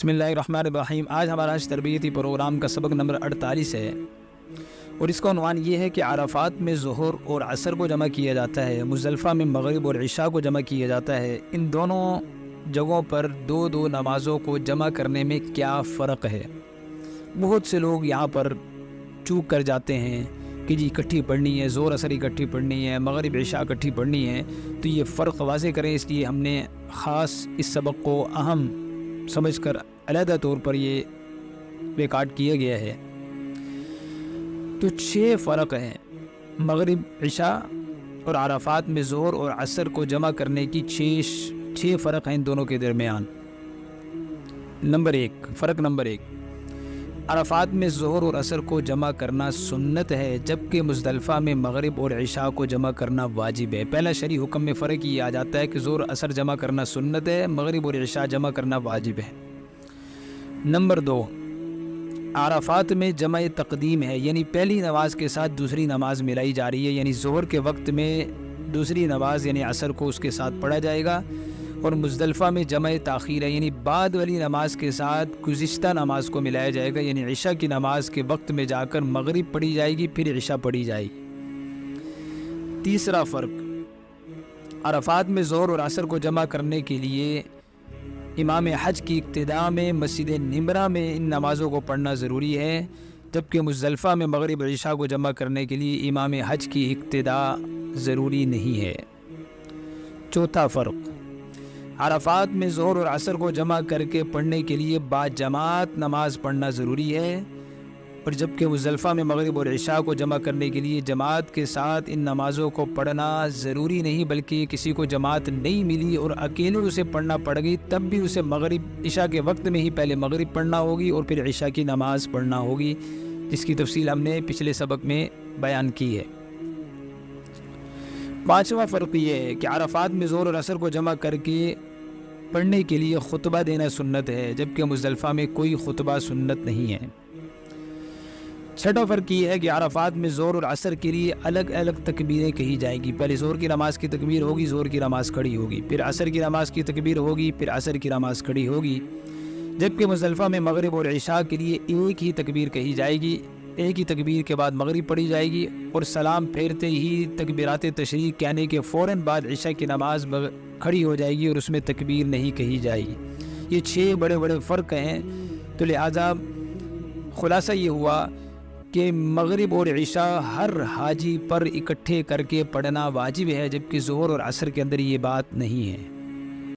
بسم اللہ الرحمن الرحیم۔ آج ہمارا تربیتی پروگرام کا سبق نمبر 48 ہے اور اس کا عنوان یہ ہے کہ عرفات میں ظہر اور عصر کو جمع کیا جاتا ہے، مزدلفہ میں مغرب اور عشاء کو جمع کیا جاتا ہے۔ ان دونوں جگہوں پر دو نمازوں کو جمع کرنے میں کیا فرق ہے؟ بہت سے لوگ یہاں پر چوک کر جاتے ہیں کہ جی اکٹھی پڑھنی ہے، ظہر عصر اکٹھی پڑھنی ہے، مغرب عشاء اکٹھی پڑھنی ہے۔ تو یہ فرق واضح کریں، اس لیے ہم نے خاص اس سبق کو اہم سمجھ کر علیحدہ طور پر یہ ریکارڈ کیا گیا ہے۔ تو 6 فرق ہیں مغرب عشاء اور عرفات میں ظہر اور عصر کو جمع کرنے کی 6 فرق ہیں ان دونوں کے درمیان۔ فرق نمبر 1، عرفات میں ظہر اور عصر کو جمع کرنا سنت ہے، جبکہ مزدلفہ میں مغرب اور عشاء کو جمع کرنا واجب ہے۔ پہلا شرعی حکم میں فرق یہ آ جاتا ہے کہ ظہر عصر جمع کرنا سنت ہے، مغرب اور عشاء جمع کرنا واجب ہے۔ نمبر 2، عرفات میں جمع تقدیم ہے، یعنی پہلی نماز کے ساتھ دوسری نماز ملائی جا رہی ہے، یعنی ظہر کے وقت میں دوسری نماز یعنی عصر کو اس کے ساتھ پڑھا جائے گا، اور مزدلفہ میں جمع تاخیر ہے، یعنی بعد والی نماز کے ساتھ گزشتہ نماز کو ملایا جائے گا، یعنی عشاء کی نماز کے وقت میں جا کر مغرب پڑھی جائے گی، پھر عشاء پڑھی جائے گی۔ تیسرا فرق، عرفات میں ظہر اور عصر کو جمع کرنے کے لیے امام حج کی اقتداء میں مسجد نمرہ میں ان نمازوں کو پڑھنا ضروری ہے، جبکہ مزدلفہ میں مغرب اور عشاء کو جمع کرنے کے لیے امام حج کی اقتداء ضروری نہیں ہے۔ چوتھا فرق، عرفات میں ظہر اور عصر کو جمع کر کے پڑھنے کے لیے باجماعت نماز پڑھنا ضروری ہے، اور جبکہ مزدلفہ میں مغرب اور عشاء کو جمع کرنے کے لیے جماعت کے ساتھ ان نمازوں کو پڑھنا ضروری نہیں، بلکہ کسی کو جماعت نہیں ملی اور اکیلے اسے پڑھنا پڑ گئی تب بھی اسے مغرب عشاء کے وقت میں ہی پہلے مغرب پڑھنا ہوگی اور پھر عشاء کی نماز پڑھنا ہوگی، جس کی تفصیل ہم نے پچھلے سبق میں بیان کی ہے۔ پانچواں فرق یہ ہے کہ عرفات میں ظہر اور عصر کو جمع کر کے پڑھنے کے لیے خطبہ دینا سنت ہے، جبکہ مزدلفہ میں کوئی خطبہ سنت نہیں ہے۔ چھٹا فرق یہ ہے کہ عرفات میں ظہر اور عصر کے لیے الگ الگ تکبیریں کہی جائیں گی، پہلے ظہر کی نماز کی تکبیر ہوگی، ظہر کی نماز کھڑی ہوگی، پھر عصر کی نماز کی تکبیر ہوگی، پھر عصر کی نماز کھڑی ہوگی، جبکہ مزدلفہ میں مغرب اور عشاء کے لیے ایک ہی تکبیر کہی جائے گی، ایک ہی تکبیر کے بعد مغرب پڑھی جائے گی، اور سلام پھیرتے ہی تکبیرات تشریق کہنے کے فوراً بعد عشاء کی نماز کھڑی ہو جائے گی اور اس میں تکبیر نہیں کہی جائے گی۔ یہ 6 بڑے فرق ہیں، تو لہٰذا خلاصہ یہ ہوا کہ مغرب اور عشاء ہر حاجی پر اکٹھے کر کے پڑھنا واجب ہے، جبکہ ظہر اور عصر کے اندر یہ بات نہیں ہے۔